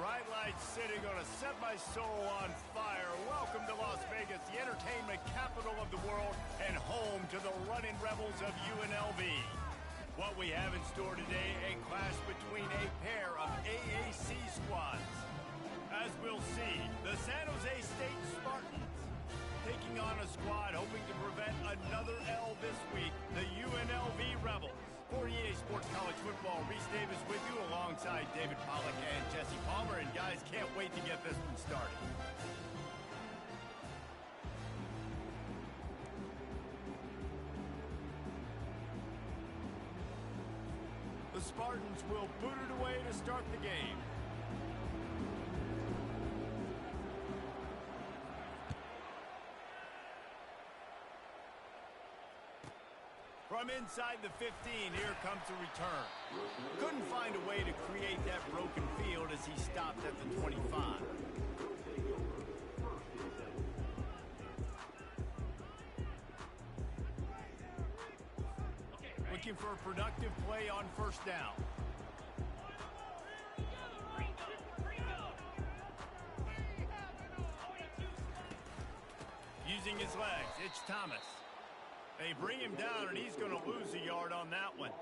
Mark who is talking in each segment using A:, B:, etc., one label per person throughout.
A: bright lights city gonna set my soul on fire. Welcome to Las Vegas, the entertainment capital of the world and home to the running rebels of UNLV. What we have in store today, a clash between a pair of AAC squads. As we'll see, the San Jose State Spartans taking on a squad hoping to prevent another L this week, the UNLV Rebels. 48 Sports College Football, Reese Davis with you alongside David Pollack and Jesse Palmer. And guys, can't wait to get this one started. The Spartans will boot it away to start the game. From inside the 15, here comes the return. Couldn't find a way to create that broken field as he stopped at the 25. Looking for a productive play on first down. Using his legs, it's Thomas. They bring him down, and he's going to lose a yard on that one.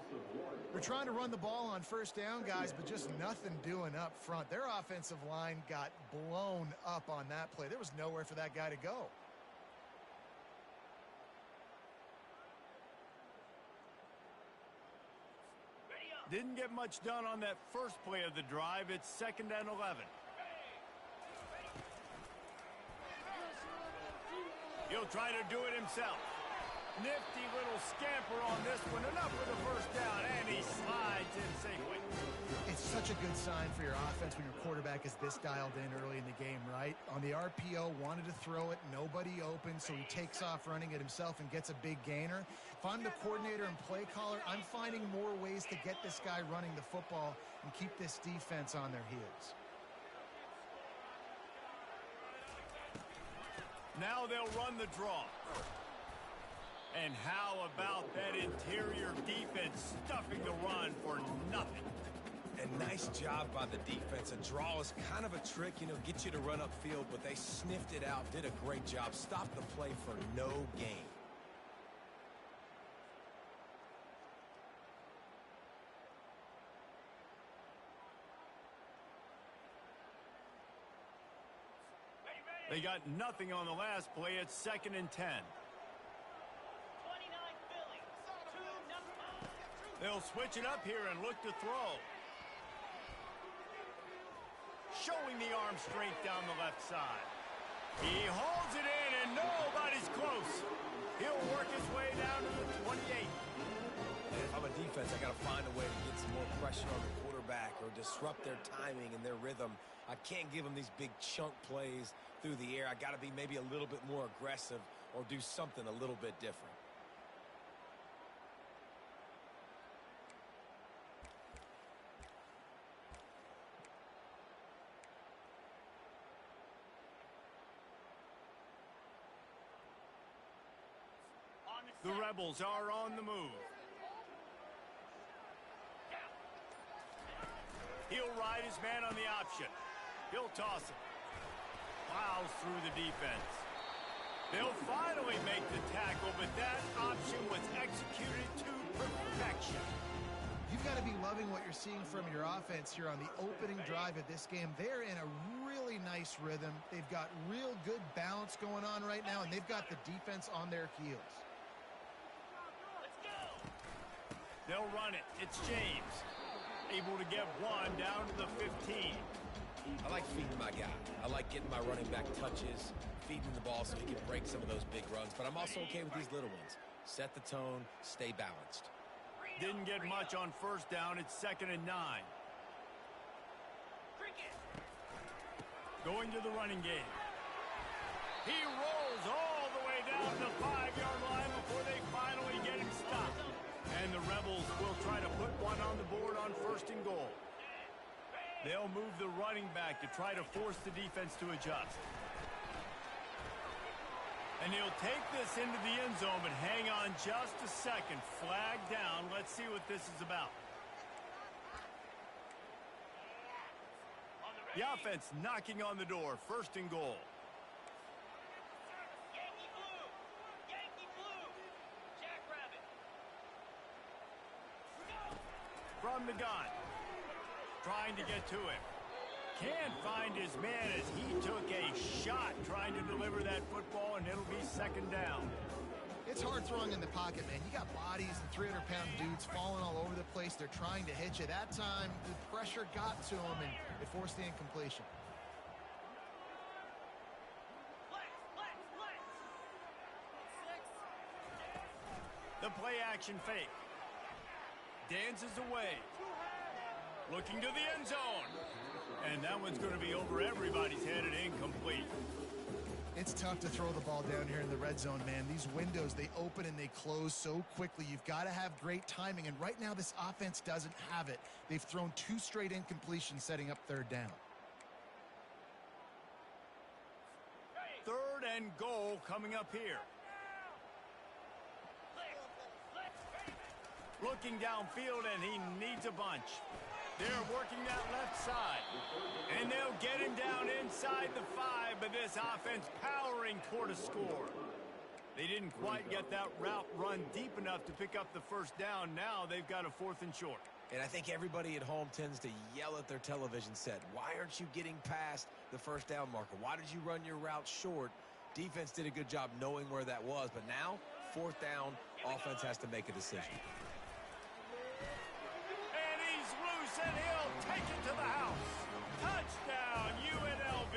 B: We're trying to run the ball on first down, guys, but just nothing doing up front. Their offensive line got blown up on that play. There was nowhere for that guy to go.
A: Didn't get much done on that first play of the drive. It's 2nd and 11. He'll try to do it himself. Nifty little scamper on this one. Enough for the first down, and he slides in safely.
B: It's such a good sign for your offense when your quarterback is this dialed in early in the game, right? On the RPO, wanted to throw it, nobody open, so he takes off running it himself and gets a big gainer. If I'm the coordinator and play caller, I'm finding more ways to get this guy running the football and keep this defense on their heels.
A: Now they'll run the draw. And how about that interior defense stuffing the run for nothing?
C: And nice job by the defense. A draw is kind of a trick, get you to run upfield, but they sniffed it out, did a great job, stopped the play for no gain.
A: They got nothing on the last play. It's 2nd and 10. They'll switch it up here and look to throw. Showing the arm strength down the left side. He holds it in, and nobody's close. He'll work his way down to the 28.
C: And if I'm a defense, I got to find a way to get some more pressure on the quarterback or disrupt their timing and their rhythm. I can't give them these big chunk plays through the air. I got to be maybe a little bit more aggressive or do something a little bit different.
A: The Rebels are on the move. He'll ride his man on the option. He'll toss it. Plows through the defense. They'll finally make the tackle, but that option was executed to perfection.
B: You've got to be loving what you're seeing from your offense here on the opening drive of this game. They're in a really nice rhythm. They've got real good balance going on right now, and they've got the defense on their heels.
A: They'll run it. It's James. Able to get one down to the 15.
C: I like feeding my guy. I like getting my running back touches, feeding the ball so he can break some of those big runs. But I'm also okay with these little ones. Set the tone, stay balanced.
A: Didn't get much on first down. It's 2nd and 9. Going to the running game. He rolls all the way down the 5-yard line before they finally get him stopped. And the Rebels will try to put one on the board on 1st and goal. They'll move the running back to try to force the defense to adjust. And he'll take this into the end zone, but hang on just a second. Flag down. Let's see what this is about. The offense knocking on the door, 1st and goal.
D: Yankee Blue, Jackrabbit.
A: From the gun. Trying to get to him. Can't find his man as he took a shot trying to deliver that football, and it'll be 2nd down.
B: It's hard throwing in the pocket, man. You got bodies and 300-pound dudes falling all over the place. They're trying to hit you. That time, the pressure got to him, and it forced the incompletion.
A: The play-action fake. Dances away. Looking to the end zone. And that one's going to be over everybody's head and incomplete.
B: It's tough to throw the ball down here in the red zone, man. These windows, they open and they close so quickly. You've got to have great timing, and right now this offense doesn't have it. They've thrown 2 straight incompletions setting up 3rd down.
A: 3rd and goal coming up here. Looking downfield, and he needs a bunch. They're working that left side. And they'll get him down inside the 5, but this offense powering toward a score. They didn't quite get that route run deep enough to pick up the 1st down. Now they've got a 4th and short.
C: And I think everybody at home tends to yell at their television set. Why aren't you getting past the 1st down marker? Why did you run your route short? Defense did a good job knowing where that was, but now 4th down, offense has to make a decision.
A: And he'll take it to the house. Touchdown, UNLV.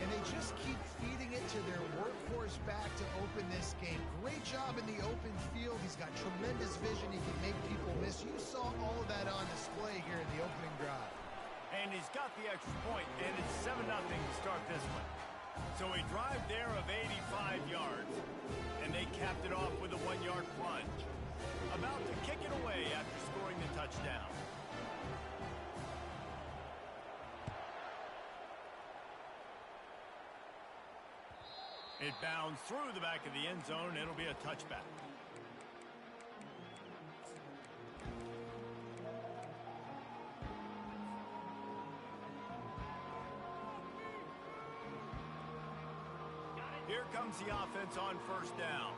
B: And they just keep feeding it to their workhorse back to open this game. Great job in the open field. He's got tremendous vision. He can make people miss. You saw all of that on display here in the opening drive.
A: And he's got the extra point, and it's 7-0 to start this one. So a drive there of 85 yards, and they capped it off with a 1-yard plunge. About to kick it away after scoring the touchdown. It bounds through the back of the end zone. It'll be a touchback. Here comes the offense on 1st down.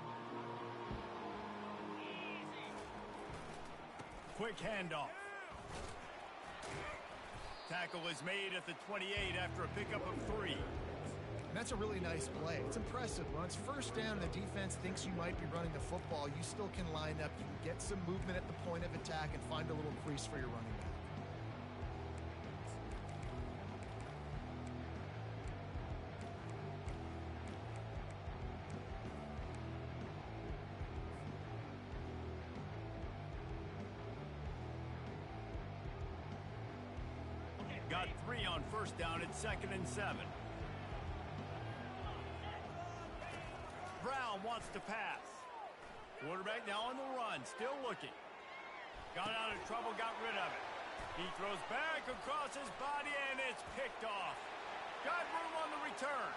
A: Quick handoff. Tackle is made at the 28 after a pickup of 3.
B: And that's a really nice play. It's impressive. When it's 1st down and the defense thinks you might be running the football, you still can line up. You can get some movement at the point of attack and find a little crease for your running back.
A: Got 3 on 1st down. It's 2nd and 7. Brown wants to pass. Quarterback now on the run, still looking. Got out of trouble, got rid of it. He throws back across his body, and it's picked off. Got room on the return.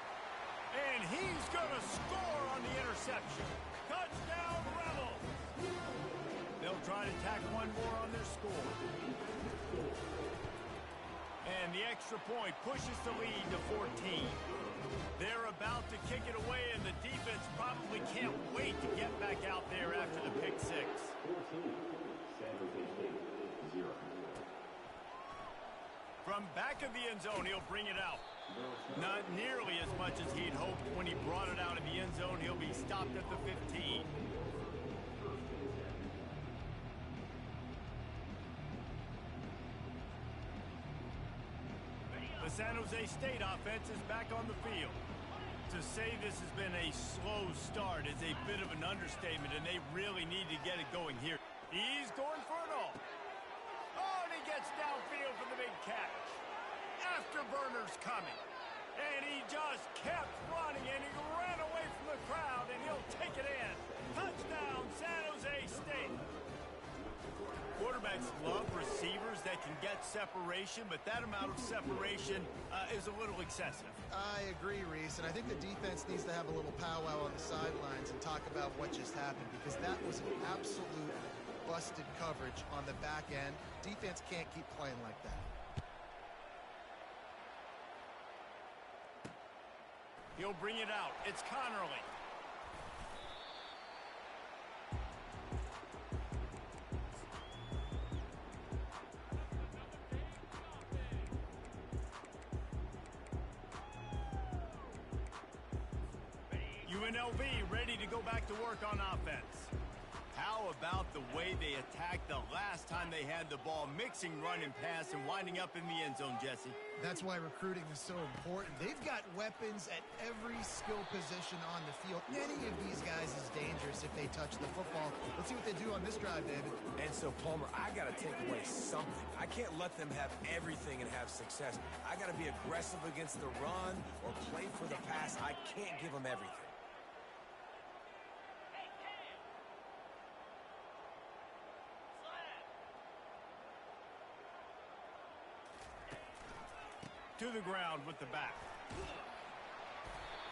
A: And he's going to score on the interception. Touchdown, Rebels! They'll try to tack one more on their score. And the extra point pushes the lead to 14. They're about to kick it away, and the defense probably can't wait to get back out there after the pick 6. From back of the end zone, he'll bring it out. Not nearly as much as he'd hoped when he brought it out of the end zone. He'll be stopped at the 15. The San Jose State offense is back on the field. To say this has been a slow start is a bit of an understatement, and they really need to get it going here. He's going for it all. Oh, and he gets downfield for the big catch. Afterburner's coming. And he just kept running, and he ran away from the crowd, and he'll take it in. Touchdown, San Jose State. Quarterbacks love receivers that can get separation, but that amount of separation is a little excessive.
B: I agree, Reese, and I think the defense needs to have a little powwow on the sidelines and talk about what just happened, because that was an absolute busted coverage on the back end. Defense can't keep playing like that.
A: He'll bring it out. It's Connerly. UNLV ready to go back to work on offense. How about the way they attacked the last time they had the ball, mixing run and pass and winding up in the end zone, Jesse?
B: That's why recruiting is so important. They've got weapons at every skill position on the field. Any of these guys is dangerous if they touch the football. Let's see what they do on this drive, David.
C: And so, Palmer, I got to take away something. I can't let them have everything and have success. I got to be aggressive against the run or play for the pass. I can't give them everything.
A: To the ground with the back.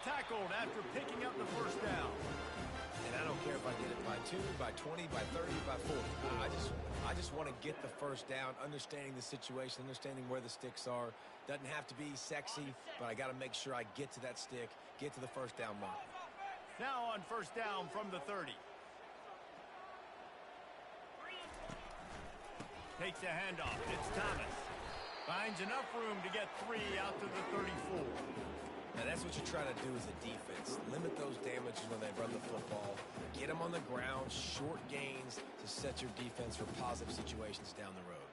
A: Tackled after picking up the first down.
C: And I don't care if I get it by 2, by 20, by 30, by 40. I just want to get the first down, understanding the situation, understanding where the sticks are. Doesn't have to be sexy, but I got to make sure I get to that stick, get to the first down mark.
A: Now on first down from the 30. Takes a handoff. It's Thomas. Finds enough room to get 3 out to the 34.
C: Now that's what you're trying to do as a defense. Limit those damages when they run the football. Get them on the ground, short gains to set your defense for positive situations down the road.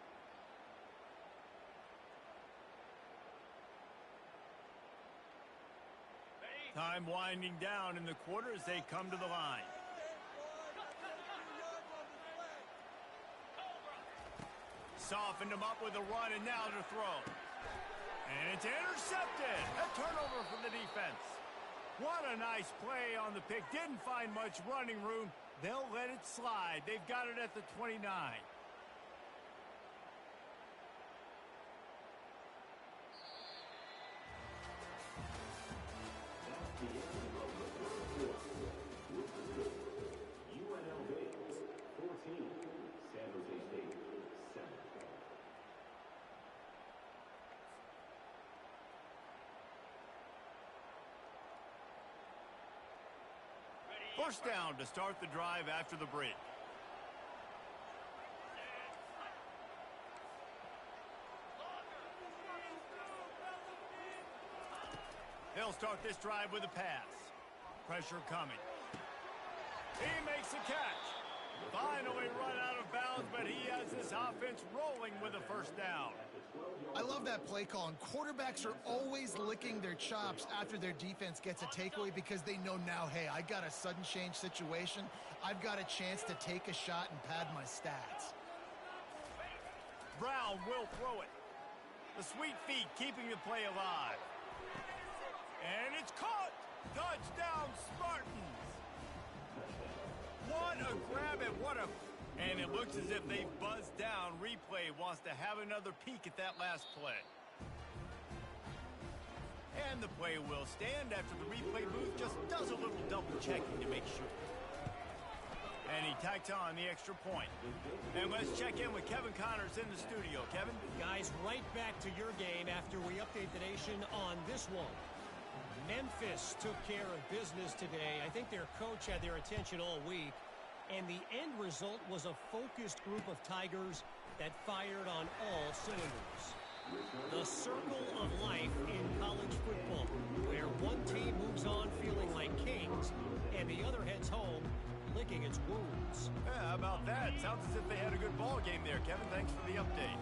A: Time winding down in the quarter as they come to the line. Softened him up with a run, and now to throw. And it's intercepted. A turnover for the defense. What a nice play on the pick. Didn't find much running room. They'll let it slide. They've got it at the 29. First down to start the drive after the break. They'll start this drive with a pass. Pressure coming. He makes a catch. Finally run out of bounds, but he has this offense rolling with a first down.
B: I love that play call, and quarterbacks are always licking their chops after their defense gets a takeaway because they know now, hey, I got a sudden change situation. I've got a chance to take a shot and pad my stats.
A: Brown will throw it. The sweet feet keeping the play alive. And it's caught. Touchdown, Spartans. What a grab and what a... And it looks as if they've buzzed down. Replay wants to have another peek at that last play. And the play will stand after the replay booth just does a little double checking to make sure. And he tacks on the extra point. And let's check in with Kevin Connors in the studio. Kevin?
E: Guys, right back to your game after we update the nation on this one. Memphis took care of business today. I think their coach had their attention all week. And the end result was a focused group of Tigers that fired on all cylinders. The circle of life in college football, where one team moves on feeling like kings, and the other heads home licking its wounds.
A: Yeah, how about that? Sounds as if they had a good ball game there, Kevin. Thanks for the update.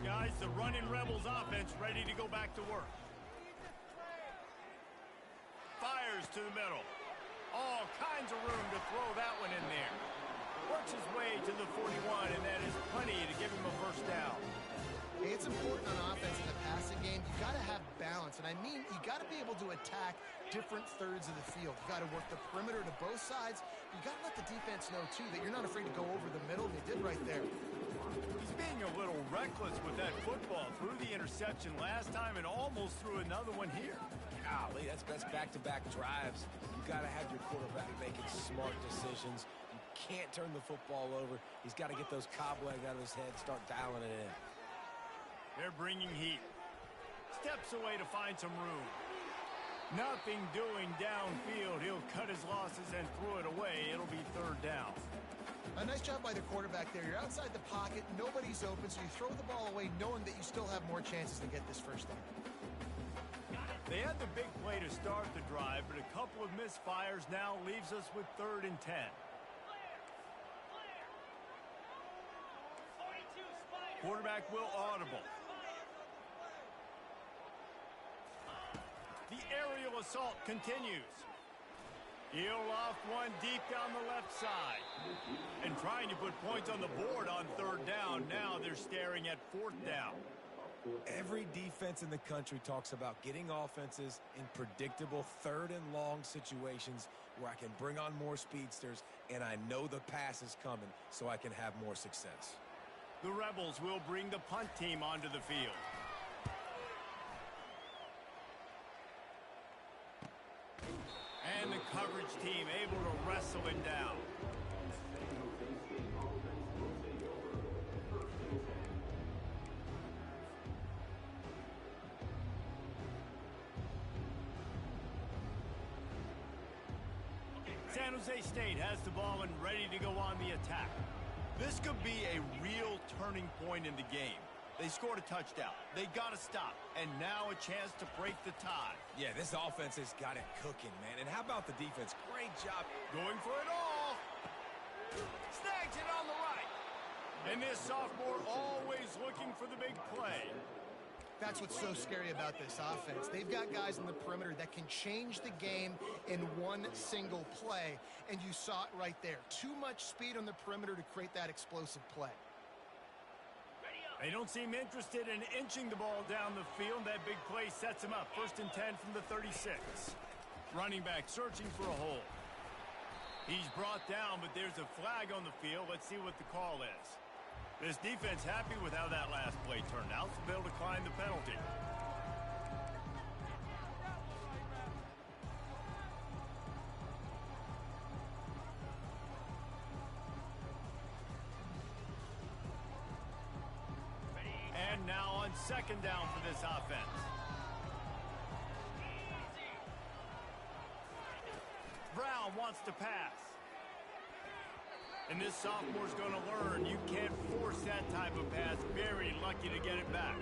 A: Guys, the running Rebels offense ready to go back to work. Fires to the middle. All kinds of room to throw that one in there. Works his way to the 41, and that is plenty to give him a first down.
B: Hey, it's important on offense in the passing game. You got to have balance, and I mean you got to be able to attack different thirds of the field. You got to work the perimeter to both sides. You got to let the defense know too that you're not afraid to go over the middle. They did right there.
A: He's being a little reckless with that football. Threw the interception last time and almost threw another one here.
C: Golly, that's back-to-back drives. You got to have your quarterback making smart decisions. You can't turn the football over. He's got to get those cobwebs out of his head, start dialing it in.
A: They're bringing heat. Steps away to find some room. Nothing doing downfield. He'll cut his losses and throw it away. It'll be third down.
B: A nice job by the quarterback there. You're outside the pocket. Nobody's open, so you throw the ball away knowing that you still have more chances to get this first down.
A: They had the big play to start the drive, but a couple of misfires now leaves us with 3rd and 10. Quarterback will audible. The aerial assault continues. He'll loft one deep down the left side. And trying to put points on the board on 3rd down. Now they're staring at 4th down.
C: Every defense in the country talks about getting offenses in predictable 3rd and long situations where I can bring on more speedsters and I know the pass is coming so I can have more success.
A: The Rebels will bring the punt team onto the field. And the coverage team able to wrestle him down. San Jose State has the ball and ready to go on the attack. This could be a real turning point in the game. They scored a touchdown. They got to stop. And now a chance to break the tie.
C: Yeah, this offense has got it cooking, man. And how about the defense? Great job.
A: Going for it all. Snags it on the right. And this sophomore always looking for the big play.
B: That's what's so scary about this offense. They've got guys in the perimeter that can change the game in one single play. And you saw it right there. Too much speed on the perimeter to create that explosive play.
A: They don't seem interested in inching the ball down the field. That big play sets him up. 1st and 10 from the 36. Running back searching for a hole. He's brought down, but there's a flag on the field. Let's see what the call is. This defense happy with how that last play turned out, so they'll decline the penalty. And now on 2nd down for this offense. Brown wants to pass. And this sophomore's going to learn you can't force that type of pass. Very lucky to get it back.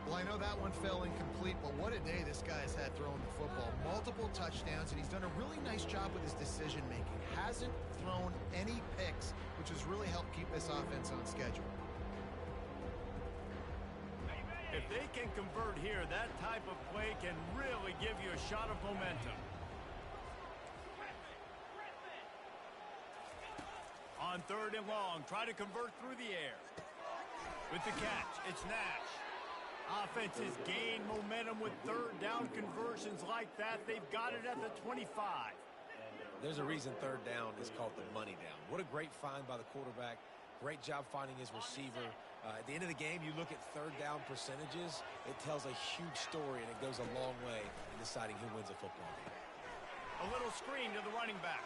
B: Well, I know that one fell incomplete, but what a day this guy's had throwing the football. Multiple touchdowns, and he's done a really nice job with his decision-making. Hasn't thrown any picks, which has really helped keep this offense on schedule.
A: If they can convert here, that type of play can really give you a shot of momentum. On 3rd and long, try to convert through the air. With the catch, it's Nash. Offenses gain momentum with 3rd down conversions like that. They've got it at the 25.
C: There's a reason 3rd down is called the money down. What a great find by the quarterback. Great job finding his receiver. At the end of the game, you look at 3rd down percentages. It tells a huge story, and it goes a long way in deciding who wins a football game.
A: A little screen to the running back.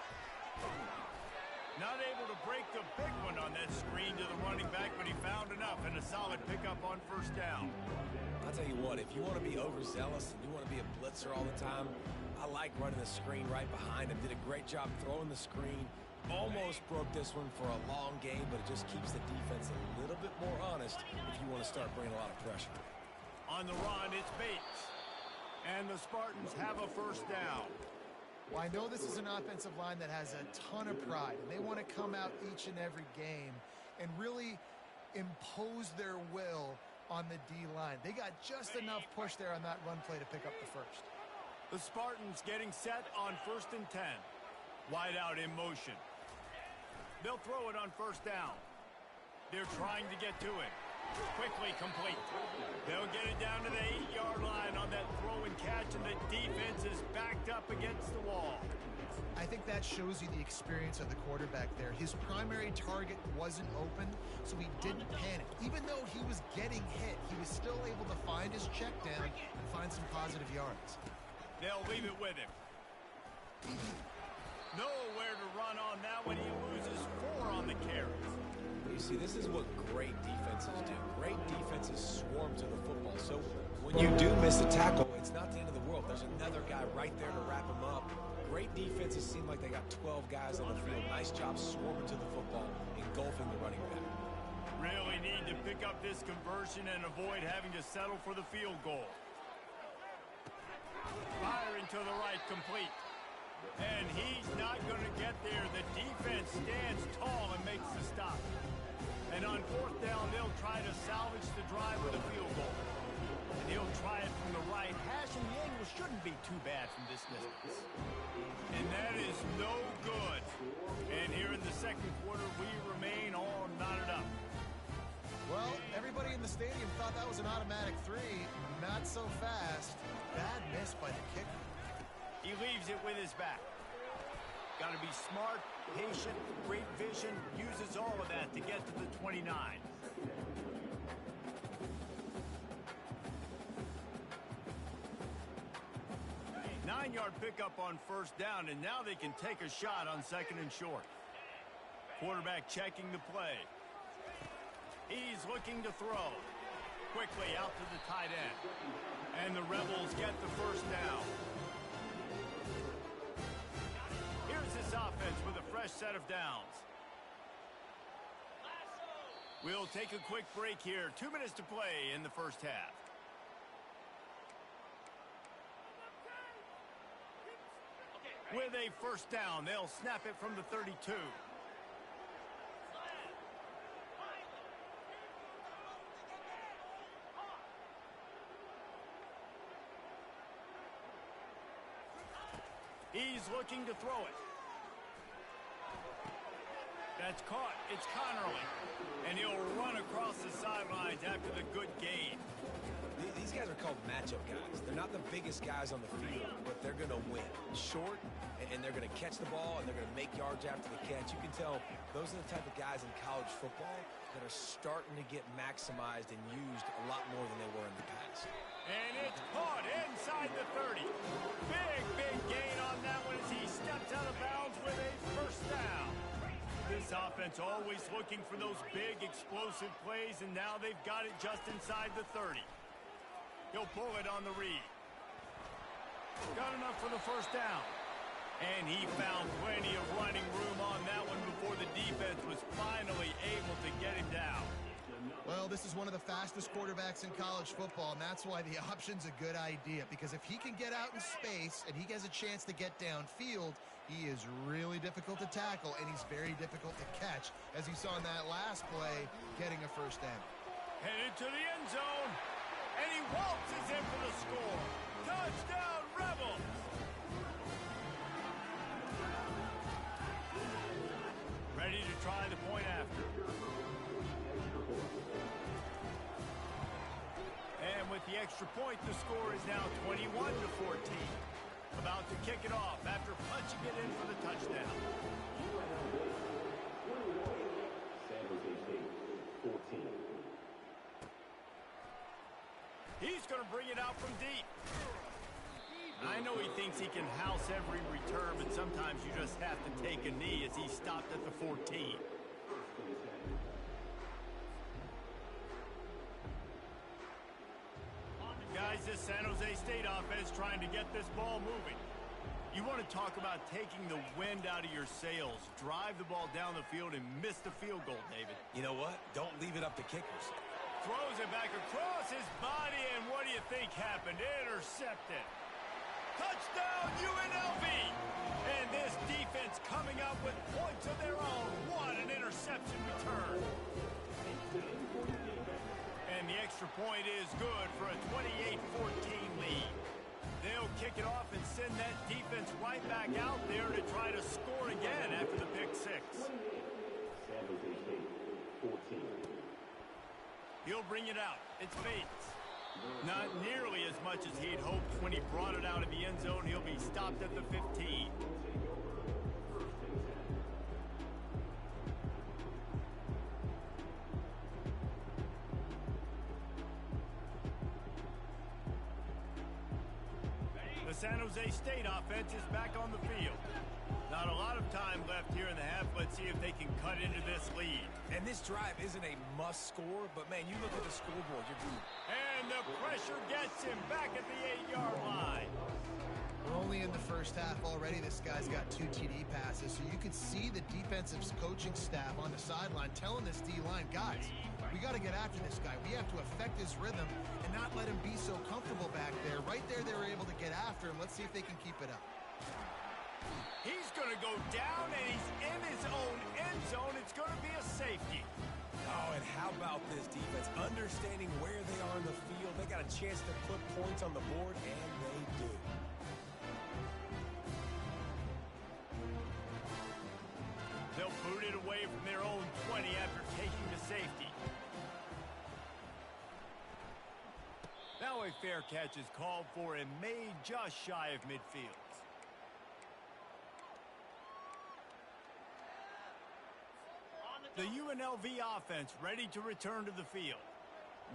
A: Not able to break the big one on that screen to the running back, but he found enough and a solid pickup on 1st down.
C: I'll tell you what, if you want to be overzealous and you want to be a blitzer all the time, I like running the screen right behind him. Did a great job throwing the screen. Almost broke this one for a long game, but it just keeps the defense a little bit more honest if you want to start bringing a lot of pressure.
A: On the run, it's Bates. And the Spartans have a 1st down.
B: Well, I know this is an offensive line that has a ton of pride, and they want to come out each and every game and really impose their will on the D-line. They got just enough push there on that run play to pick up the 1st.
A: The Spartans getting set on 1st and 10. Wide out in motion. They'll throw it on 1st down. They're trying to get to it. Quickly complete. They'll get it down to the 8-yard line on that throw and catch, and the defense is backed up against the wall.
B: I think that shows you the experience of the quarterback there. His primary target wasn't open, so he didn't panic. Even though he was getting hit, he was still able to find his check down and find some positive yards.
A: They'll leave it with him. Nowhere to run on that when he loses 4 on the carry.
C: You see, this is what great defenses do. Great defenses swarm to the football. So when you do miss a tackle, it's not the end of the world. There's there's another guy right there to wrap him up. Great defenses seem like they got 12 guys on the field. Nice job swarming to the football, engulfing the running back.
A: Really need to pick up this conversion and avoid having to settle for the field goal. Firing to the right, complete. And he's not going to get there. The defense stands tall and makes the stop. And on fourth down, they'll try to salvage the drive with a field goal. And he'll try it from the right hash, and the angle shouldn't be too bad from this distance. And that is no good. And here in the second quarter, we remain all knotted up.
B: Well, everybody in the stadium thought that was an automatic 3. Not so fast. Bad miss by the kicker.
A: He leaves it with his back. Got to be smart, patient, great vision, uses all of that to get to the 29. 9-yard pickup on first down, and now they can take a shot on second and short. Quarterback checking the play. He's looking to throw. Quickly out to the tight end. And the Rebels get the first down. Here's this offense with a fresh set of downs. We'll take a quick break here. 2 minutes to play in the first half. With a first down, they'll snap it from the 32. He's looking to throw it. That's caught. It's Connerly. And he'll run across the sidelines after the good gain.
C: These guys are called matchup guys. They're not the biggest guys on the field, but they're going to win. Short, and they're going to catch the ball, and they're going to make yards after the catch. You can tell those are the type of guys in college football that are starting to get maximized and used a lot more than they were in the past.
A: And it's caught inside the 30. Big gain on that one as he steps out of bounds with a first down. This offense always looking for those big explosive plays, and now they've got it just inside the 30. He'll pull it on the read. Got enough for the first down. And he found plenty of running room on that one before the defense was finally able to get him down.
B: Well, this is one of the fastest quarterbacks in college football, and that's why the option's a good idea. Because if he can get out in space and he has a chance to get downfield, he is really difficult to tackle, and he's very difficult to catch, as you saw in that last play, getting a first down.
A: Headed to the end zone, and he waltzes in for the score. Touchdown, Rebels! Ready to try the point after. And with the extra point, the score is now 21-14. About to kick it off after punching it in for the touchdown.
F: San Jose State, 14.
A: He's going to bring it out from deep. I know he thinks he can house every return, but sometimes you just have to take a knee as he stopped at the 14. Guys, this San Jose State offense trying to get this ball moving. You want to talk about taking the wind out of your sails. Drive the ball down the field and miss the field goal, David.
C: You know what? Don't leave it up to kickers.
A: Throws it back across his body, and what do you think happened? Intercepted. Touchdown, UNLV! And this defense coming up with points of their own. What an interception return. And the extra point is good for a 28-14 lead. They'll kick it off and send that defense right back out there to try to score again after the pick six.
F: San Jose State, 14.
A: He'll bring it out. It's Bates. Not nearly as much as he'd hoped when he brought it out of the end zone. He'll be stopped at the 15. The San Jose State offense is back on the field. Not a lot of time left here in the half. Let's see if they can cut into this lead.
C: And this drive isn't a must score, but man, you look at the scoreboard, you're due.
A: And And the pressure gets him back at the 8-yard line.
B: We're only in the first half already. This guy's got 2 TD passes, so you can see the defensive coaching staff on the sideline telling this D-line, guys, we got to get after this guy. We have to affect his rhythm and not let him be so comfortable back there. Right there, they were able to get after him. Let's see if they can keep it up.
A: He's going to go down, and he's in his own end zone. It's going to be a safety.
C: Oh, and how about this defense? Understanding where they are in the field. They got a chance to put points on the board, and they do.
A: They'll boot it away from their own 20 after taking the safety. Now a fair catch is called for and made just shy of midfield. The UNLV offense ready to return to the field.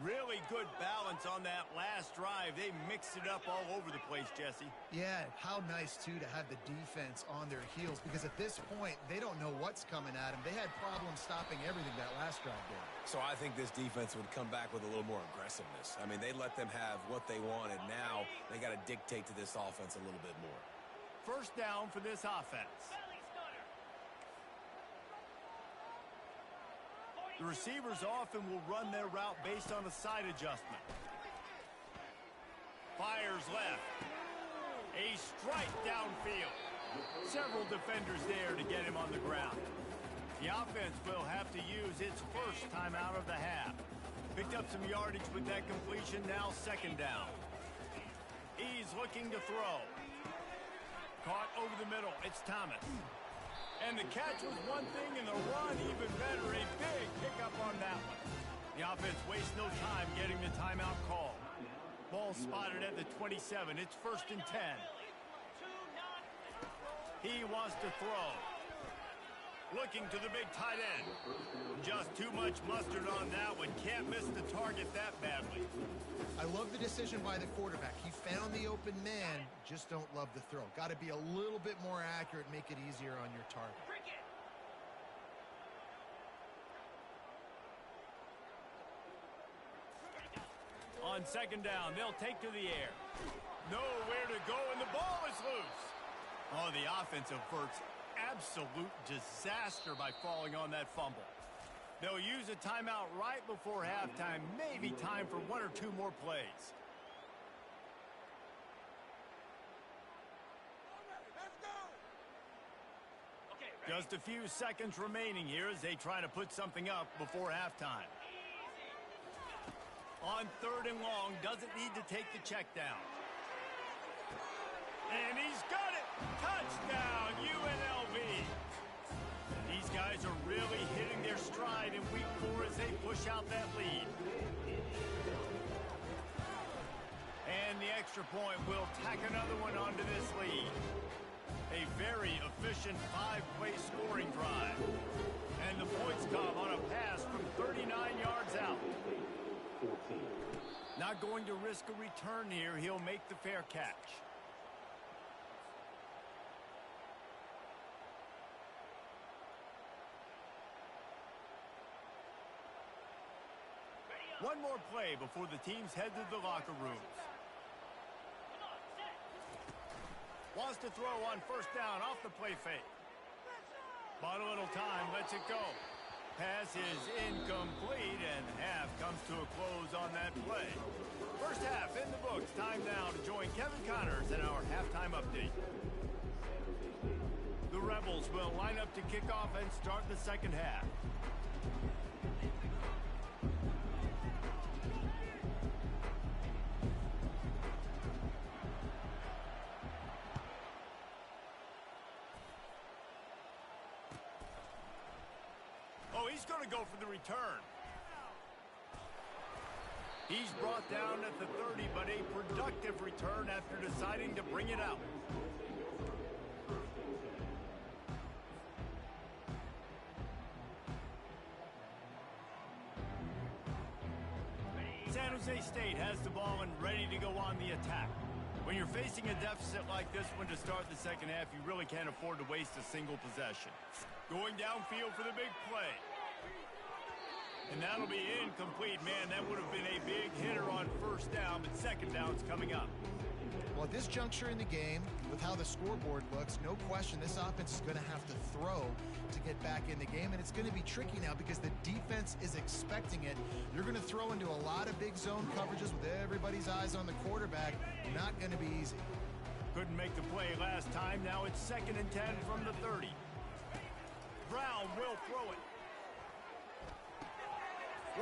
A: Really good balance on that last drive. They mixed it up all over the place, Jesse.
B: Yeah, how nice, too, to have the defense on their heels, because at this point, they don't know what's coming at them. They had problems stopping everything that last drive did.
C: So I think this defense would come back with a little more aggressiveness. I mean, they let them have what they wanted. Now they got to dictate to this offense a little bit more.
A: First down for this offense. The receivers often will run their route based on a side adjustment. Fires left. A strike downfield. Several defenders there to get him on the ground. The offense will have to use its first timeout of the half. Picked up some yardage with that completion, now second down. He's looking to throw. Caught over the middle, it's Thomas. And the catch was one thing, and the run even better. A big pickup on that one. The offense wastes no time getting the timeout call. Ball spotted at the 27. It's first and 10. He wants to throw. Looking to the big tight end. Just too much mustard on that one. Can't miss the target that badly.
B: I love the decision by the quarterback. He found the open man, just don't love the throw. Got to be a little bit more accurate, make it easier on your target.
A: On second down, they'll take to the air. Nowhere to go, and the ball is loose. Oh, the offense averts absolute disaster by falling on that fumble. They'll use a timeout right before halftime. Maybe time for 1 or 2 more plays. Just a few seconds remaining here as they try to put something up before halftime. On third and long, doesn't need to take the check down. And he's got it! Touchdown, UNLV! These guys are really hitting their stride in week 4 as they push out that lead. And the extra point will tack another one onto this lead. A very efficient 5-play scoring drive. And the points come on a pass from 39 yards out. Not going to risk a return here. He'll make the fair catch. One more play before the teams head to the locker rooms. Wants to throw on first down off the play fake. Bought a little time, lets it go. Pass is incomplete, and half comes to a close on that play. First half in the books. Time now to join Kevin Connors in our halftime update. The Rebels will line up to kick off and start the second half. He's going to go for the return. He's brought down at the 30, but a productive return after deciding to bring it out. San Jose State has the ball and ready to go on the attack. When you're facing a deficit like this one to start the second half, you really can't afford to waste a single possession. Going downfield for the big play. And that'll be incomplete. Man, that would have been a big hitter on first down, but second down's coming up.
B: Well, at this juncture in the game, with how the scoreboard looks, no question this offense is going to have to throw to get back in the game, and it's going to be tricky now because the defense is expecting it. You're going to throw into a lot of big zone coverages with everybody's eyes on the quarterback. Not going to be easy.
A: Couldn't make the play last time. Now it's 2nd and 10 from the 30. Brown will throw it.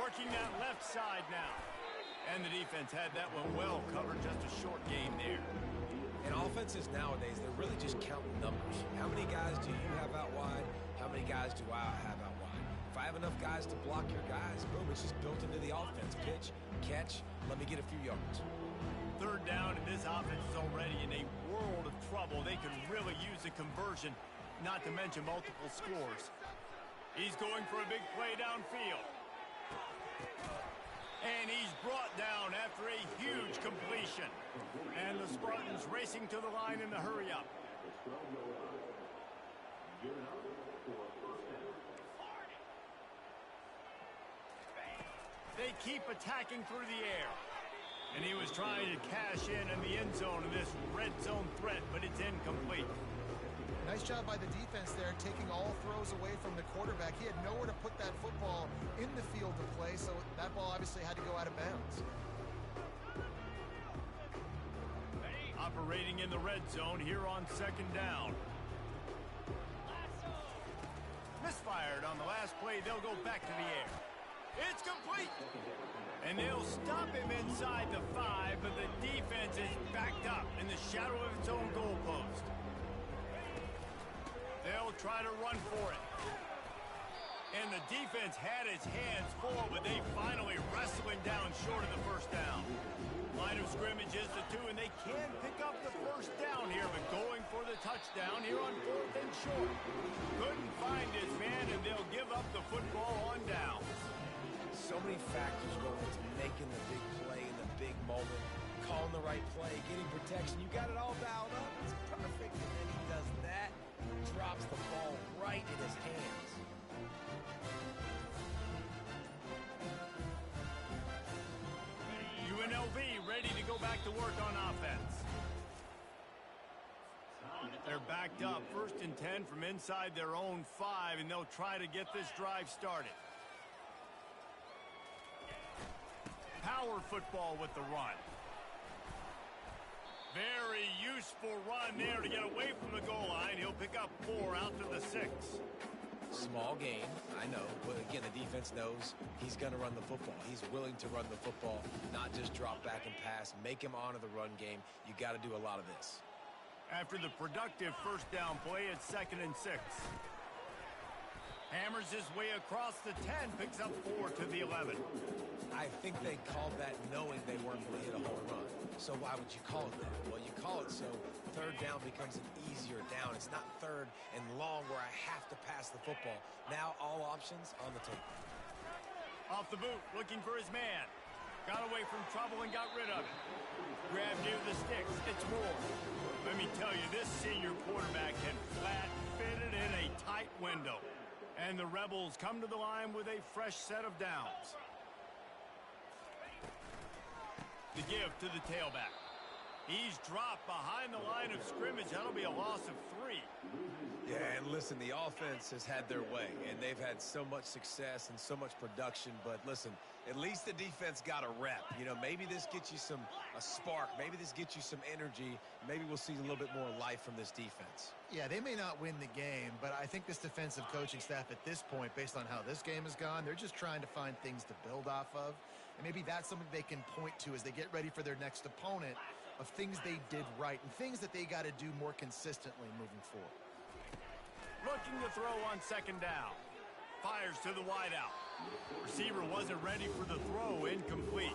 A: Working that left side now. And the defense had that one well covered. Just a short game there.
C: And offenses nowadays, they're really just counting numbers. How many guys do you have out wide? How many guys do I have out wide? If I have enough guys to block your guys, boom, it's just built into the offense. Pitch, catch, let me get a few yards.
A: 3rd down, and this offense is already in a world of trouble. They could really use a conversion, not to mention multiple scores. He's going for a big play downfield. And he's brought down after a huge completion. And the Spartans racing to the line in the hurry-up. They keep attacking through the air. And he was trying to cash in the end zone in this red zone threat, but it's incomplete.
B: Nice job by the defense there, taking all throws away from the quarterback. He had nowhere to put that football in the field to play, so that ball obviously had to go out of bounds.
A: Operating in the red zone here on 2nd down. Misfired on the last play. They'll go back to the air. It's complete. And they'll stop him inside the 5, but the defense is backed up in the shadow of its own goalpost. They'll try to run for it. And the defense had its hands full, but they finally wrestle him down short of the 1st down. Line of scrimmage is the 2, and they can pick up the 1st down here, but going for the touchdown here on 4th and short. Couldn't find his man, and they'll give up the football on down.
C: So many factors go into making the big play in the big moment. Calling the right play, getting protection. You got it all dialed up. It's perfect, and then he does that. Drops the ball right in his hands.
A: UNLV ready to go back to work on offense. They're backed up. 1st and 10 from inside their own 5, and they'll try to get this drive started. Power football with the run. Very useful run there to get away from the goal line. He'll pick up 4 out to the 6.
C: Small gain, I know, but again, the defense knows he's going to run the football. He's willing to run the football, not just drop back and pass, make him honor the run game. You got to do a lot of this.
A: After the productive 1st down play, it's 2nd and 6. Hammers his way across the 10, picks up 4 to the 11.
C: I think they called that knowing they weren't going to hit a home run. So why would you call it that? Well, you call it so 3rd down becomes an easier down. It's not 3rd and long where I have to pass the football. Now all options on the table.
A: Off the boot, looking for his man. Got away from trouble and got rid of it. Grabbed near the sticks. It's Moore. Let me tell you, this senior quarterback can flat fit it in a tight window. And the Rebels come to the line with a fresh set of downs. The give to the tailback. He's dropped behind the line of scrimmage. That'll be a loss of 3.
C: Yeah, and listen, the offense has had their way, and they've had so much success and so much production. But listen, at least the defense got a rep. You know, maybe this gets you a spark. Maybe this gets you some energy. Maybe we'll see a little bit more life from this defense.
B: Yeah, they may not win the game, but I think this defensive coaching staff at this point, based on how this game has gone, they're just trying to find things to build off of. And maybe that's something they can point to as they get ready for their next opponent, of things they did right and things that they got to do more consistently moving forward.
A: Looking to throw on 2nd down. Fires to the wideout. Receiver wasn't ready for the throw. Incomplete.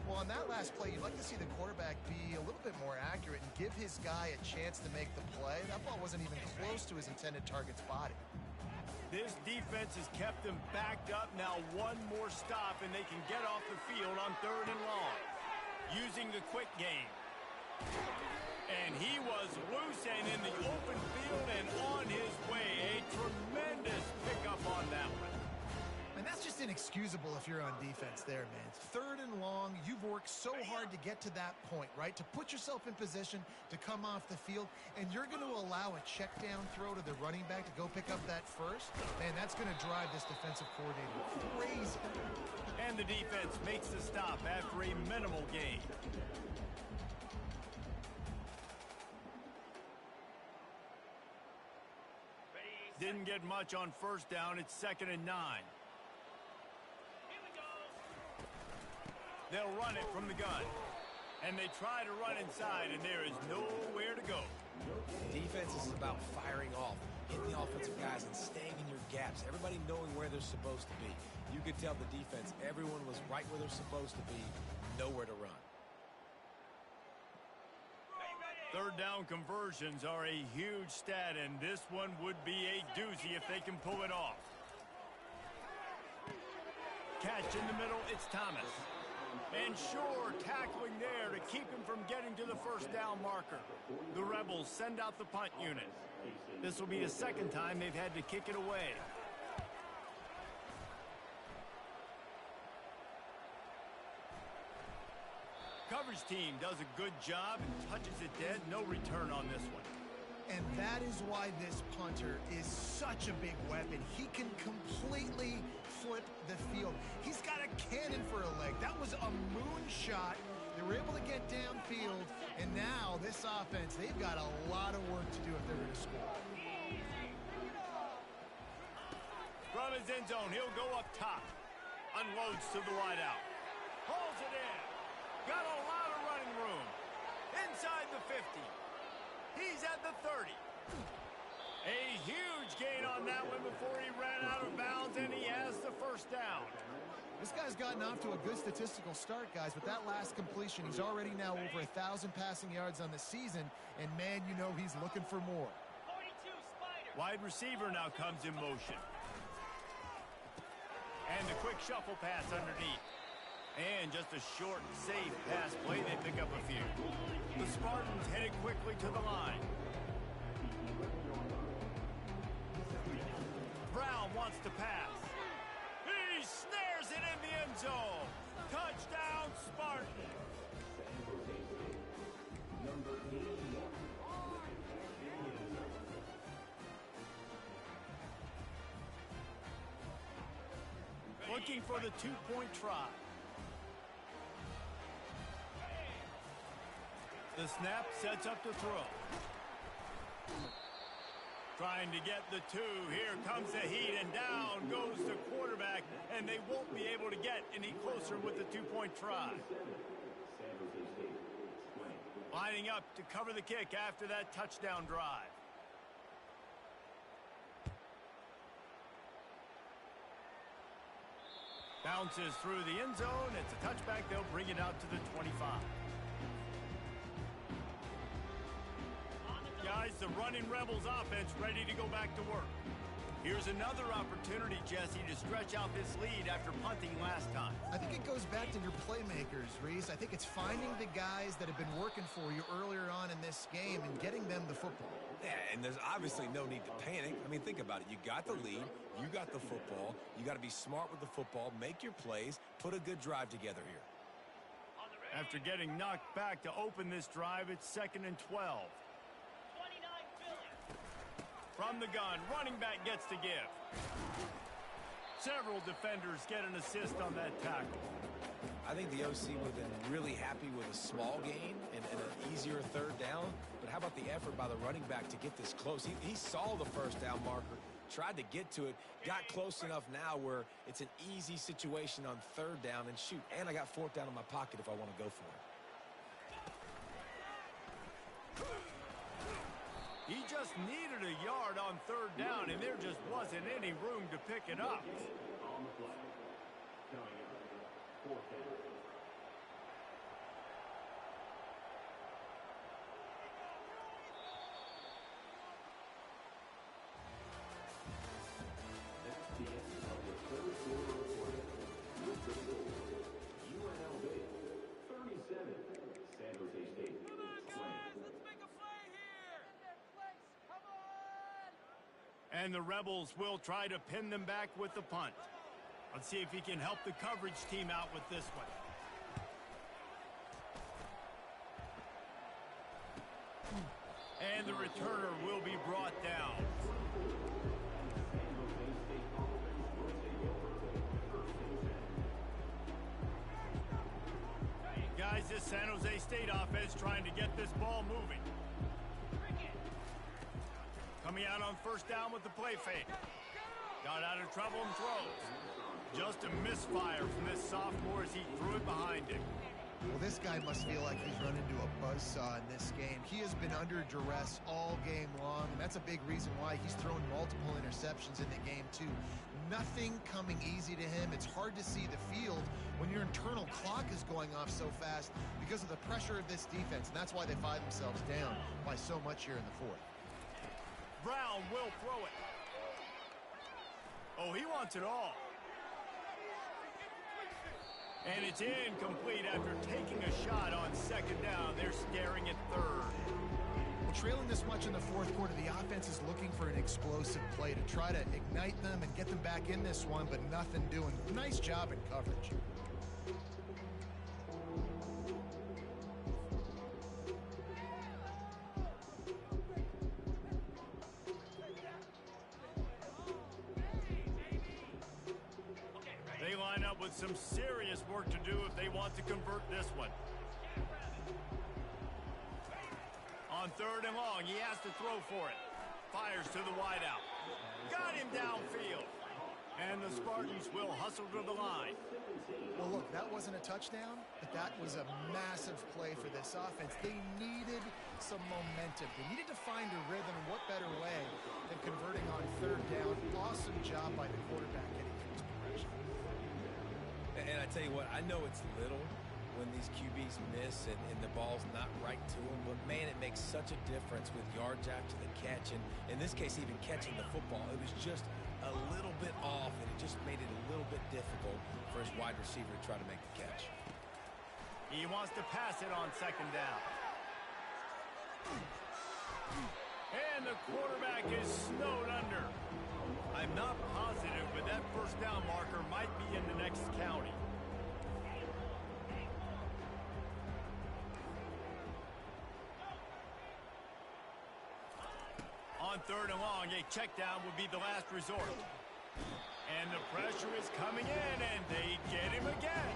B: Well, on that last play, you'd like to see the quarterback be a little bit more accurate and give his guy a chance to make the play. That ball wasn't even close to his intended target's body.
A: This defense has kept them backed up. Now 1 more stop, and they can get off the field on 3rd and long. Using the quick game. And he was loose and in the open field and on his way. A tremendous pickup on that one.
B: And that's just inexcusable if you're on defense there, man. Third and long, you've worked so hard to get to that point, right? To put yourself in position to come off the field, and you're going to allow a check down throw to the running back to go pick up that first? Man, that's going to drive this defensive coordinator crazy.
A: And the defense makes the stop after a minimal gain. Didn't get much on first down. It's 2nd and 9. They'll run it from the gun. And they try to run inside, and there is nowhere to go.
C: Defense is about firing off, hitting the offensive guys and staying in your gaps. Everybody knowing where they're supposed to be. You could tell the defense, everyone was right where they're supposed to be, nowhere to run.
A: Third down conversions are a huge stat, and this one would be a doozy if they can pull it off. Catch in the middle, it's Thomas. And sure, tackling there to keep him from getting to the first down marker. The Rebels send out the punt unit. This will be the second time they've had to kick it away. Coverage team does a good job and touches it dead. No return on this one.
B: And that is why this punter is such a big weapon. He can completely flip the field. He's got a cannon for a leg. That was a moonshot. They were able to get downfield, and now this offense, they've got a lot of work to do if they're going to score.
A: From his end zone, he'll go up top. Unloads to the wideout. Pulls it in. Got a lot of running room. Inside the 50. He's at the 30. A huge gain on that one before he ran out of bounds, and he has the first down.
B: This guy's gotten off to a good statistical start, guys, but that last completion, he's already now over 1,000 passing yards on the season, and man, you know he's looking for more.
D: 42 Spider.
A: Wide receiver now comes in motion. And the quick shuffle pass underneath. And just a short, safe pass play. They pick up a few. The Spartans headed quickly to the line. Brown wants to pass. He snares it in the end zone. Touchdown, Spartans. Looking for the two-point try. The snap sets up to throw. Trying to get the two. Here comes the heat, and down goes the quarterback, and they won't be able to get any closer with the two-point try. Lining up to cover the kick after that touchdown drive. Bounces through the end zone. It's a touchback. They'll bring it out to the 25. Guys, the running Rebels offense ready to go back to work. Here's another opportunity, Jesse, to stretch out this lead after punting last time.
B: I think it goes back to your playmakers, Reese. I think it's finding the guys that have been working for you earlier on in this game and getting them the football.
C: Yeah, and there's obviously no need to panic. I mean, think about it. You got the lead. You got the football. You got to be smart with the football. Make your plays. Put a good drive together here.
A: After getting knocked back to open this drive, it's 2nd and 12.
D: 29 Philly.
A: From the gun, running back gets to give. Several defenders get an assist on that tackle.
C: I think the OC would have been really happy with a small gain and an easier third down. But how about the effort by the running back to get this close? He saw the first down marker, tried to get to it, got close enough now where it's an easy situation on third down. And shoot, and I got fourth down in my pocket if I want to go for it.
A: He just needed a yard on third down, and there just wasn't any room to pick it up.
F: On the play. Coming up, fourth down. That's the end of the third quarter report. With the score, UNLV 37, San Jose State 20.
A: And the Rebels will try to pin them back with the punt. Let's see if he can help the coverage team out with this one. And the returner will be brought down. Guys, this San Jose State offense trying to get this ball moving. Coming out on first down with the play fake. Got out of trouble and throws. Just a misfire from this sophomore as he threw it behind him.
B: Well, this guy must feel like he's run into a buzzsaw in this game. He has been under duress all game long, and that's a big reason why he's thrown multiple interceptions in the game, too. Nothing coming easy to him. It's hard to see the field when your internal clock is going off so fast because of the pressure of this defense, and that's why they find themselves down by so much here in the fourth.
A: Brown will throw it. Oh, he wants it all. And it's incomplete after taking a shot on second down. They're staring at third.
B: Well, trailing this much in the fourth quarter, the offense is looking for an explosive play to try to ignite them and get them back in this one, but nothing doing. Nice job in coverage.
A: They line up with some serious work to do if they want to convert this one. On third and long, he has to throw for it. Fires to the wideout. Got him downfield. And the Spartans will hustle to the line.
B: Well, look, that wasn't a touchdown, but that was a massive play for this offense. They needed some momentum. They needed to find a rhythm, and what better way than converting on third down. Awesome job by the quarterback getting through his progression.
C: And I tell you what, I know it's little when these QBs miss and the ball's not right to them, but man, it makes such a difference with yards after the catch, and in this case, even catching the football. It was just a little bit off, and it just made it a little bit difficult for his wide receiver to try to make the catch.
A: He wants to pass it on second down. And the quarterback is snowed under. I'm not positive, but that first down marker might be in the next county. On third and long, a check down would be the last resort. And the pressure is coming in, and they get him again.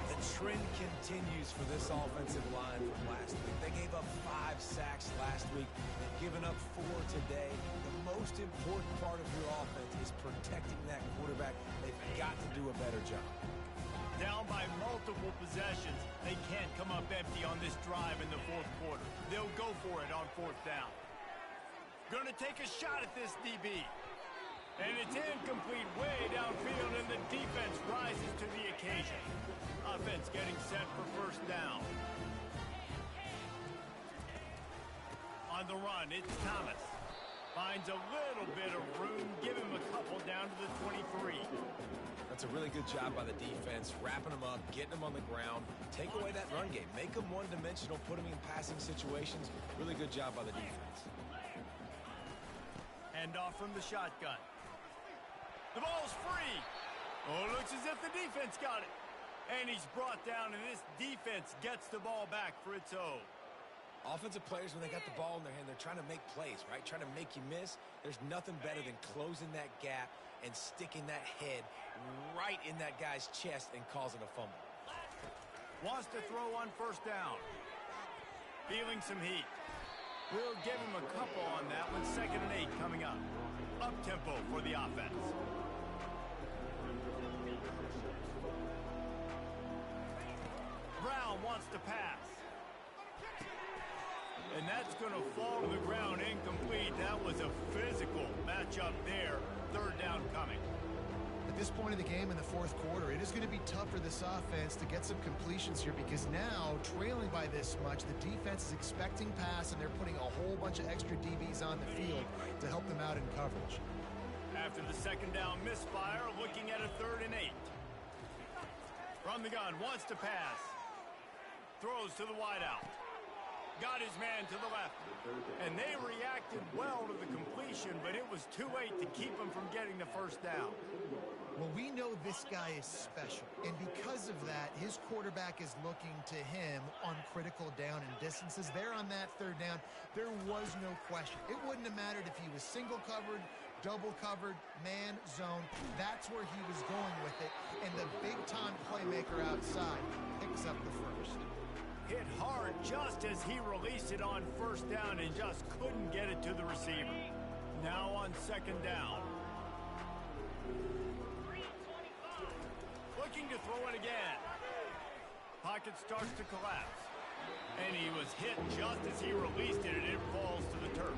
C: The trend continues for this offensive line from last week. They gave up 5 sacks last week. They've given up 4 today. The most important part of your offense is protecting that quarterback. They've got to do a better job.
A: Down by multiple possessions, they can't come up empty on this drive in the fourth quarter. They'll go for it on fourth down. Going to take a shot at this DB. And it's incomplete way downfield, and the defense rises to the occasion. Offense getting set for first down. On the run, it's Thomas. Finds a little bit of room. Give him a couple down to the 23.
C: That's a really good job by the defense, wrapping them up, getting them on the ground. Take away that run game. Make them one-dimensional, put them in passing situations. Really good job by the defense.
A: Hand off from the shotgun. The ball's free. Oh, looks as if the defense got it. And he's brought down, and this defense gets the ball back for its own.
C: Offensive players, when they got the ball in their hand, they're trying to make plays, right? Trying to make you miss. There's nothing better than closing that gap and sticking that head right in that guy's chest and causing a fumble.
A: Wants to throw on first down. Feeling some heat. We'll give him a couple on that one. 2nd and 8 coming up. Up-tempo for the offense. Brown wants to pass. And that's going to fall to the ground incomplete. That was a physical matchup there. 3rd down coming.
B: At this point of the game in the fourth quarter, it is going to be tough for this offense to get some completions here because now, trailing by this much, the defense is expecting pass, and they're putting a whole bunch of extra DBs on the field to help them out in coverage.
A: After the 2nd down misfire, looking at a 3rd and 8. From the gun, wants to pass. Throws to the wideout. Got his man to the left. And they reacted well to the completion, but it was too late to keep him from getting the first down.
B: Well, we know this guy is special, and because of that, his quarterback is looking to him on critical down and distances. There on that third down, there was no question. It wouldn't have mattered if he was single covered, double covered, man, zone. That's where he was going with it, and the big-time playmaker outside picks up the first.
A: Hit hard just as he released it on first down and just couldn't get it to the receiver. Now on second down. Looking to throw it again. Pocket starts to collapse. And he was hit just as he released it, and it falls to the turf.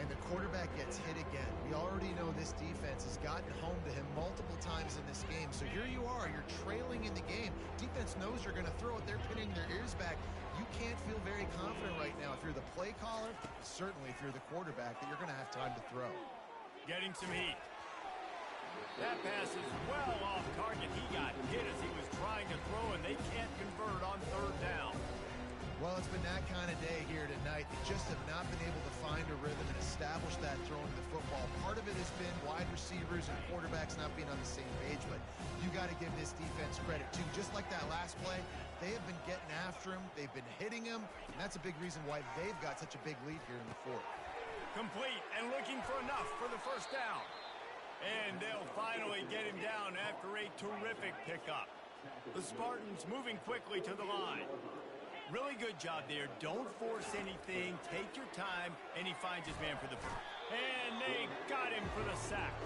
B: And the quarterback gets hit again. We already know this defense has gotten home to him multiple times in this game. So here you are, you're trailing in the game. Defense knows you're going to throw it. They're pinning their ears back. You can't feel very confident right now if you're the play caller, certainly if you're the quarterback, that you're going to have time to throw.
A: Getting some heat. That pass is well off target. He got hit as he was trying to throw, and they can't convert on third down.
B: Well, it's been that kind of day here tonight. They just have not been able to find a rhythm and establish that throwing the football. Part of it has been wide receivers and quarterbacks not being on the same page, but you got to give this defense credit, too. Just like that last play, they have been getting after him. They've been hitting him, and that's a big reason why they've got such a big lead here in the fourth.
A: Complete and looking for enough for the first down. And they'll finally get him down after a terrific pickup. The Spartans moving quickly to the line. Really good job there. Don't force anything. Take your time. And he finds his man for the first. And they got him for the sack.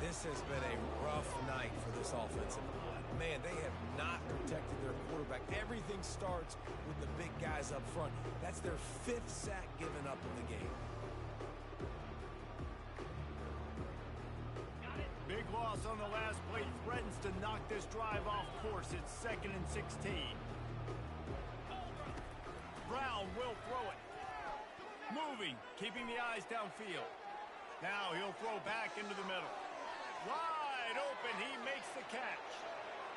C: This has been a rough night for this offensive line. Man, they have not protected their quarterback. Everything starts with the big guys up front. That's their 5th sack given up in the game.
A: Big loss on the last play. Threatens to knock this drive off course. It's 2nd and 16. Brown will throw it. Moving, keeping the eyes downfield. Now he'll throw back into the middle. Wide open, he makes the catch.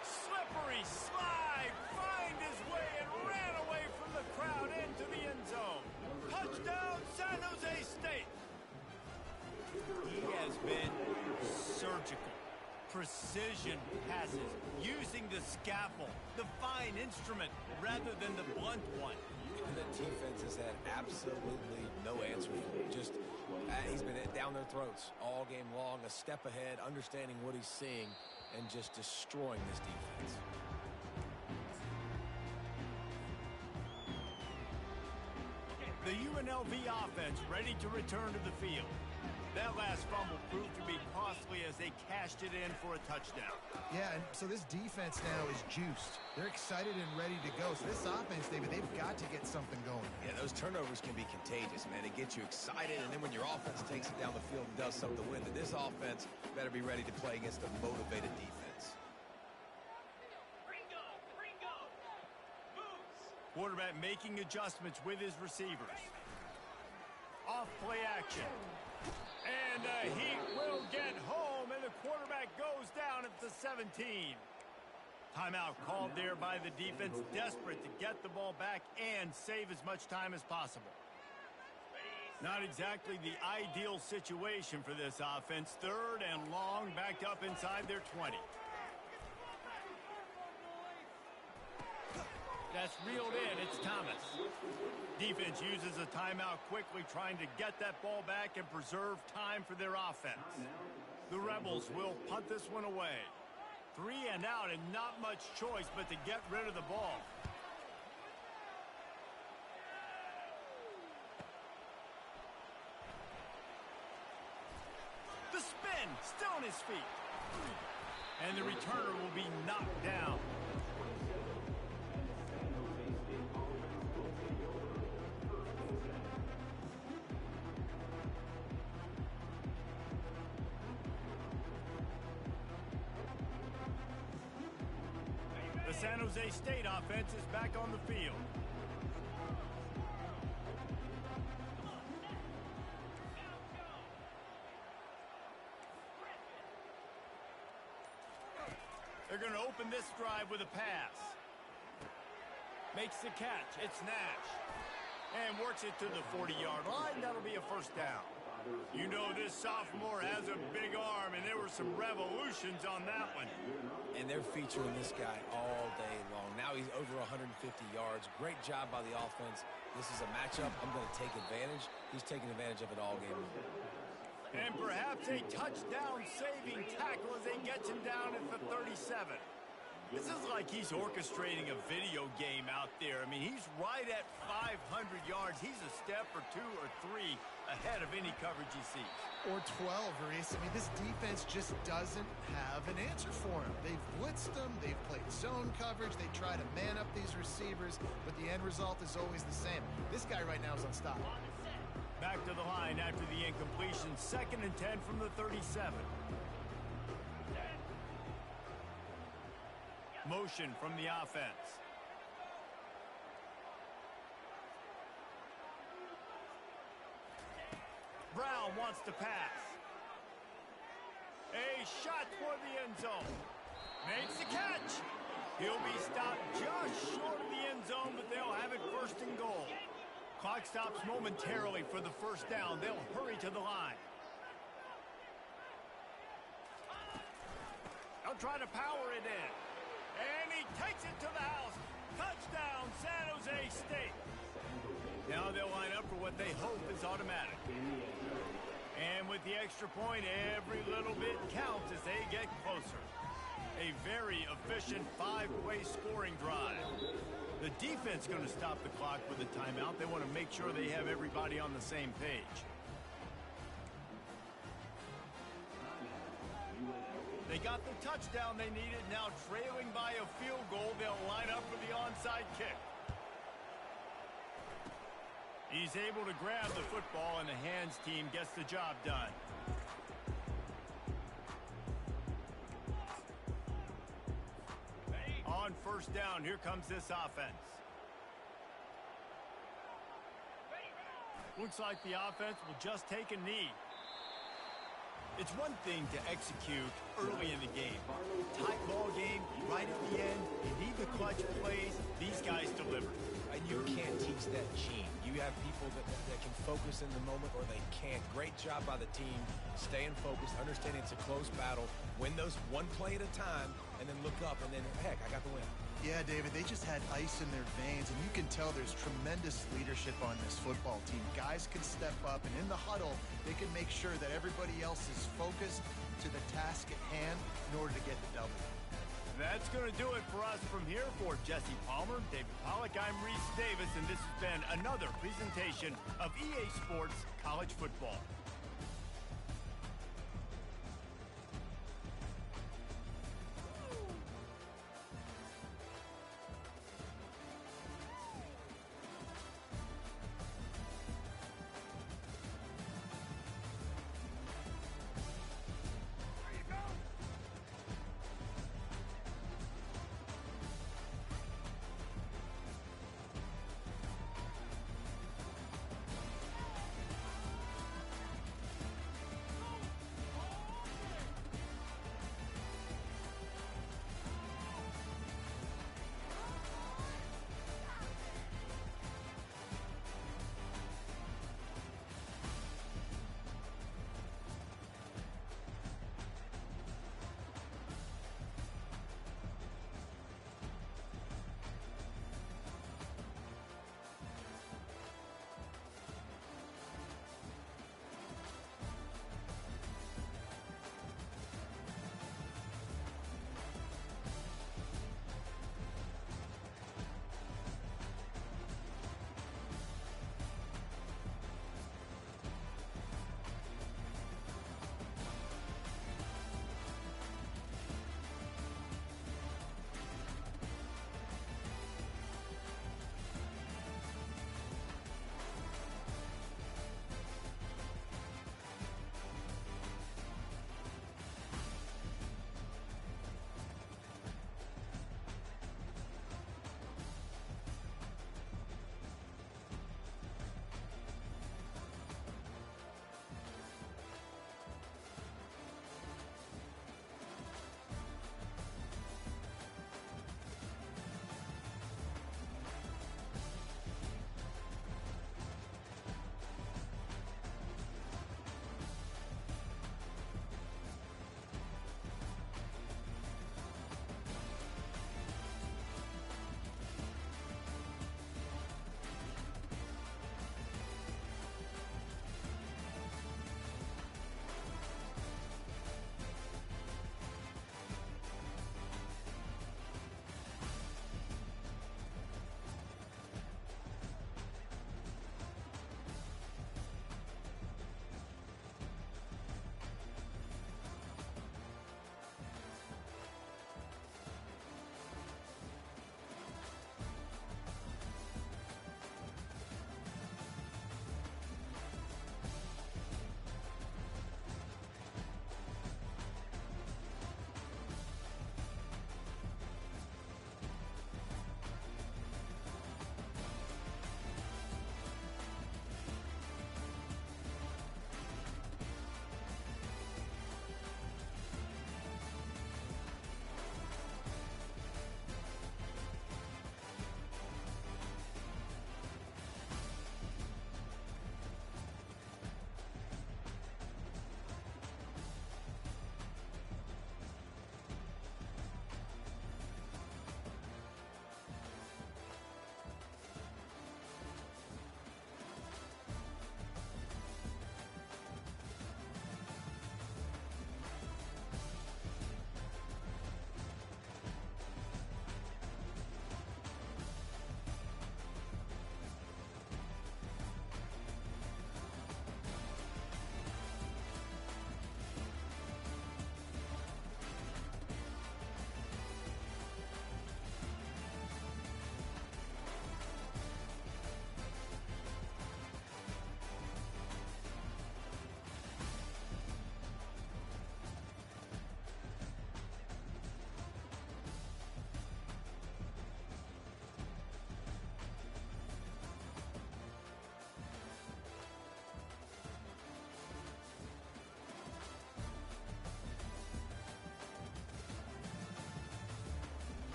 A: Slippery slide, find his way and ran away from the crowd into the end zone. Touchdown, San Jose State. He has been surgical. Precision passes, using the scaffold, the fine instrument, rather than the blunt one.
C: The defense has had absolutely no answer for him. Just, he's been down their throats all game long, a step ahead, understanding what he's seeing, and just destroying this defense.
A: The UNLV offense ready to return to the field. That last fumble proved to be costly as they cashed it in for a touchdown.
B: Yeah, and so this defense now is juiced. They're excited and ready to go. So this offense, David, they've got to get something going.
C: Yeah, those turnovers can be contagious, man. It gets you excited, and then when your offense takes it down the field and does something to win, then this offense better be ready to play against a motivated defense.
A: Quarterback making adjustments with his receivers. Off play action. And the Heat will get home, and the quarterback goes down at the 17. Timeout called there by the defense, desperate to get the ball back and save as much time as possible. Not exactly the ideal situation for this offense. 3rd and long, backed up inside their 20. That's reeled in. It's Thomas. Defense uses a timeout quickly, trying to get that ball back and preserve time for their offense. The Rebels will punt this one away. 3 and out, and not much choice but to get rid of the ball. The spin, still on his feet. And the returner will be knocked down. The San Jose State offense is back on the field. They're going to open this drive with a pass. Makes the catch. It's Nash. And works it to the 40-yard line. That'll be a first down. You know this sophomore has a big arm, and there were some revolutions on that one.
C: And they're featuring this guy all day long. Now he's over 150 yards. Great job by the offense. This is a matchup. I'm going to take advantage. He's taking advantage of it all game long.
A: And perhaps a touchdown-saving tackle as they get him down at the 37. This is like he's orchestrating a video game out there. I mean, he's right at 500 yards. He's a step or 2 or 3 ahead of any coverage he sees.
B: Or 12, Reese. I mean, this defense just doesn't have an answer for him. They've blitzed him. They've played zone coverage. They try to man up these receivers, but the end result is always the same. This guy right now is unstoppable.
A: Back to the line after the incompletion. 2nd and 10 from the 37. Motion from the offense. Brown wants to pass. A shot for the end zone. Makes the catch. He'll be stopped just short of the end zone, but they'll have it 1st and goal. Clock stops momentarily for the 1st down. They'll hurry to the line. They'll try to power it in. And he takes it to the house. Touchdown, San Jose State. Now they'll line up for what they hope is automatic. And with the extra point, every little bit counts as they get closer. A very efficient 5-way scoring drive. The defense going to stop the clock with a timeout. They want to make sure they have everybody on the same page. They got the touchdown they needed. Now trailing by a field goal, they'll line up for the onside kick. He's able to grab the football, and the hands team gets the job done. On 1st down, here comes this offense. Looks like the offense will just take a knee. It's one thing to execute early in the game. Tight ball game, right at the end. You need the clutch plays. These guys deliver.
C: And you can't teach that gene. You have people that can focus in the moment or they can't. Great job by the team, staying focused, understanding it's a close battle, win those one play at a time, and then look up, and then, heck, I got the win.
B: Yeah, David, they just had ice in their veins, and you can tell there's tremendous leadership on this football team. Guys can step up, and in the huddle, they can make sure that everybody else is focused to the task at hand in order to get the W.
A: That's going to do it for us from here. For Jesse Palmer, David Pollack, I'm Reese Davis, and this has been another presentation of EA Sports College Football.